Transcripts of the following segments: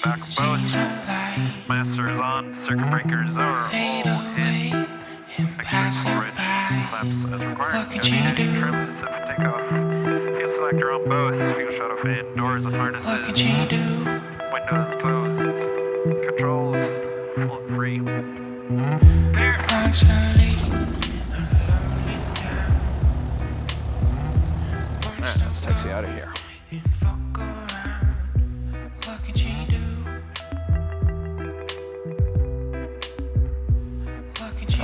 back both. Masters on, circuit breakers are all in. Extreme ridge, flaps as required. Trim is set for takeoff. Fuel selector on both. Fuel shut off in. Doors and harnesses. Windows closed. Controls full and free. Clear. Alright, let's taxi out of here.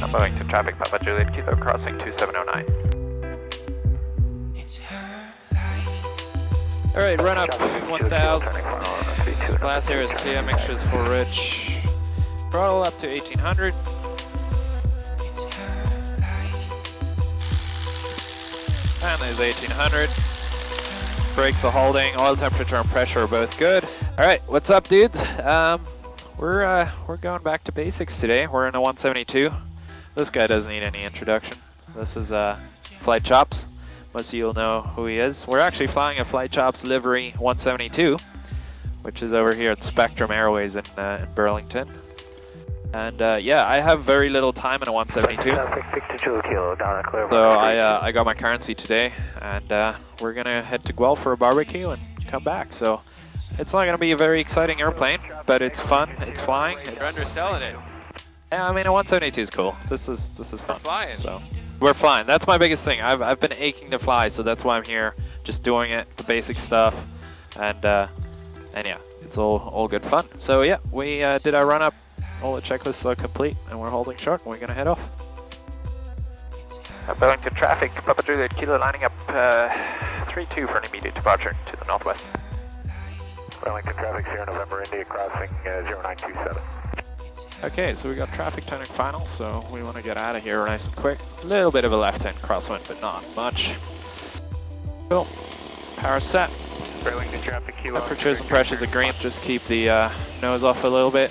I'm going to traffic Papa Juliet Kilo crossing 2709. Alright, run up 1000. Glass here is clear, mixtures for rich. Throttle up to 1800. And there's 1800. Brakes are holding, oil temperature and pressure are both good. Alright, what's up dudes? We're going back to basics today. We're in a 172. This guy doesn't need any introduction. This is FlightChops. Most of you will know who he is. We're actually flying a FlightChops livery 172, which is over here at Spectrum Airways in Burlington. And yeah, I have very little time in a 172. So I got my currency today, and we're gonna head to Guelph for a barbecue and come back. So it's not gonna be a very exciting airplane, but it's fun. It's flying. You're underselling it. Yeah, I mean a 172 is cool. This is fun. We're flying. So we're flying. That's my biggest thing. I've been aching to fly, so that's why I'm here, just doing it, the basic stuff, and yeah, it's all good fun. So yeah, we did our run up. All the checklists are complete, and we're holding short, and we're gonna head off. Burlington traffic, Papa Juliet Kilo lining up 32 for an immediate departure to the northwest. Burlington traffic, Sierra November, India crossing 0927. Okay, so we got traffic turning final, so we want to get out of here nice and quick. A little bit of a left-hand crosswind, but not much. Cool. Power set. Burlington traffic, Kilo. Temperatures and pressures are green. Just keep the nose off a little bit.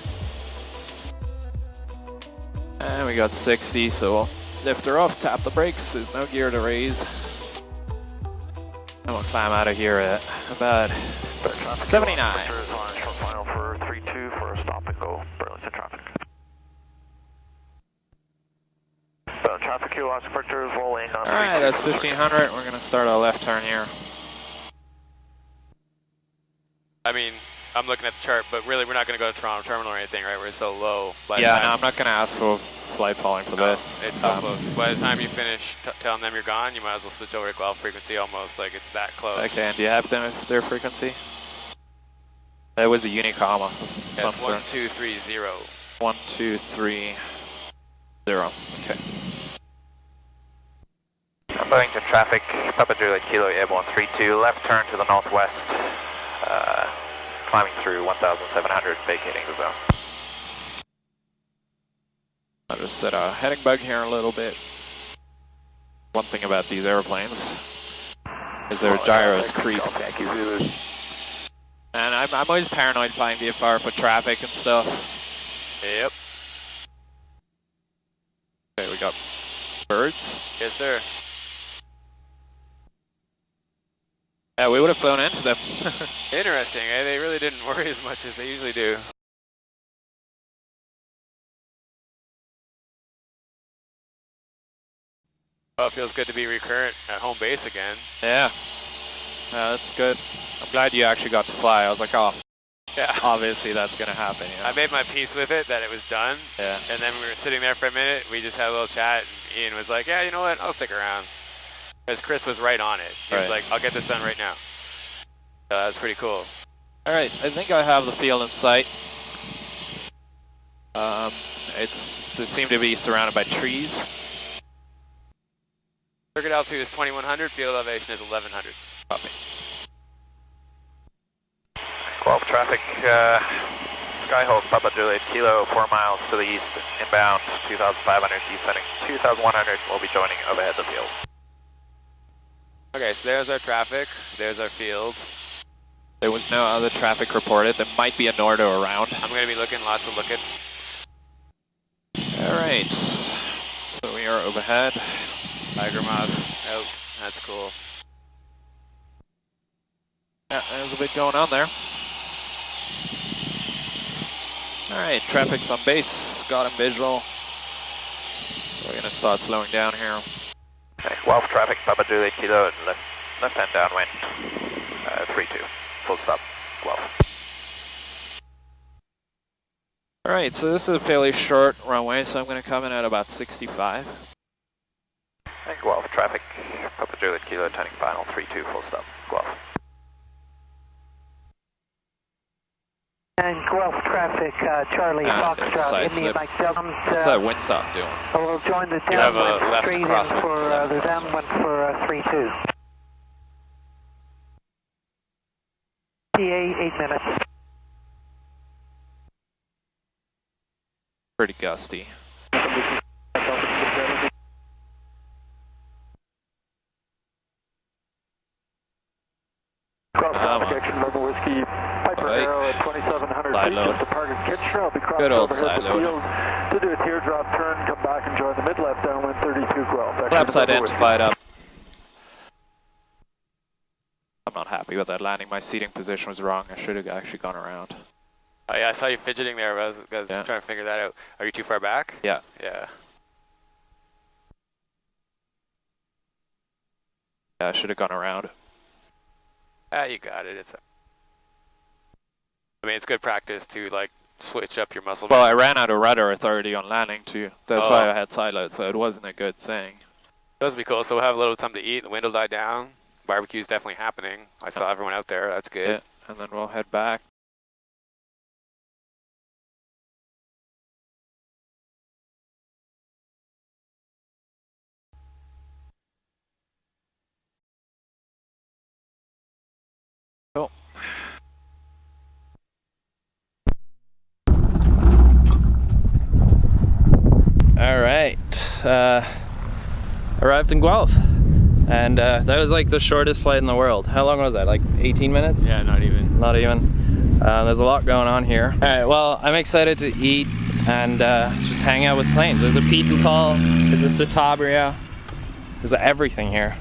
And we got 60, so we'll lift her off, tap the brakes. There's no gear to raise. And we'll climb out of here at about 79. Final for 32 for a stop and go. Burlington traffic. Traffic Kilo, Spectre is rolling on. Alright, that's 1500. We're going to start our left turn here. I mean, I'm looking at the chart, but really we're not going to go to Toronto Terminal or anything, right? We're so low. Yeah, no, I'm not going to ask for flight following for this. It's so close. By the time you finish telling them you're gone, you might as well switch over to Guelph frequency almost, like it's that close. Okay, and do you have their frequency? It was a Unicom of some That's sort. 1230. 1230. Okay. Burlington traffic, Papa Juliet Kilo, Airborne 32, left turn to the northwest, climbing through 1700, vacating the zone. I'll just set a heading bug here a little bit. One thing about these airplanes is their gyros creep. And I'm always paranoid flying VFR for traffic and stuff. Yep. Okay, we got birds. Yes, sir. Yeah, we would have flown into them. Interesting, eh? They really didn't worry as much as they usually do. Oh, it feels good to be recurrent at home base again. Yeah. That's good. I'm glad you actually got to fly. I was like, oh, Yeah. obviously that's going to happen. You know? I made my peace with it, that it was done. Yeah. And then we were sitting there for a minute, we just had a little chat, and Ian was like, yeah, you know what, I'll stick around. Because Chris was right on it. He was like, I'll get this done right now. So that was pretty cool. Alright, I think I have the field in sight. They seem to be surrounded by trees. Circuit altitude is 2100, field elevation is 1100. Copy. Guelph traffic, Skyhawk, Papa Juliet Kilo, 4 miles to the east, inbound, 2500, descending 2100, we'll be joining overhead the field. Okay, so there's our traffic, there's our field. There was no other traffic reported. There might be a Nordo around. I'm going to be looking, lots of looking. Alright. So we are overhead. Tiger moth out, that's cool. Yeah, there's a bit going on there. Alright, traffic's on base, got him visual. So we're gonna start slowing down here. Okay, Guelph traffic, Papa Juliet Kilo, left hand downwind, 3-2, full stop, Guelph. Alright, so this is a fairly short runway, so I'm gonna come in at about 65. And Guelph traffic, Papa Juliet Kilo, turning final, 3-2, full stop, Guelph. And Guelph traffic, Charlie Foxtrot, India Mike 7. What's that windsock doing? We'll join the You have a downwind left straight in crosswind. for the downwind for 3-2. PA 8 minutes. Pretty gusty. Loma Whiskey, Piper Arrow at 2,700 side feet, load. just to target Kitchener. I'll be crossing Good old over side the load. field to do a teardrop turn, come back and join the mid-left downwind 32 Guelph. Flaps identified up. I'm not happy with that landing. My seating position was wrong. I should have actually gone around. Oh yeah, I saw you fidgeting there, but I was Yeah. trying to figure that out. Are you too far back? Yeah. Yeah. Yeah, I should have gone around. Ah, you got it. I mean, it's good practice to like switch up your muscle. Well, I ran out of rudder authority on landing too. That's why Oh. I had side load, so it wasn't a good thing. Those would be cool. So we'll have a little time to eat. The wind will die down. Barbecue's definitely happening. I saw everyone out there. That's good. Yeah, and then we'll head back. Cool. All right, arrived in Guelph, and that was like the shortest flight in the world. How long was that, like 18 minutes? Yeah, not even. Not even. There's a lot going on here. All right, well, I'm excited to eat and just hang out with planes. There's a Pete and Paul, there's a Citabria, there's everything here.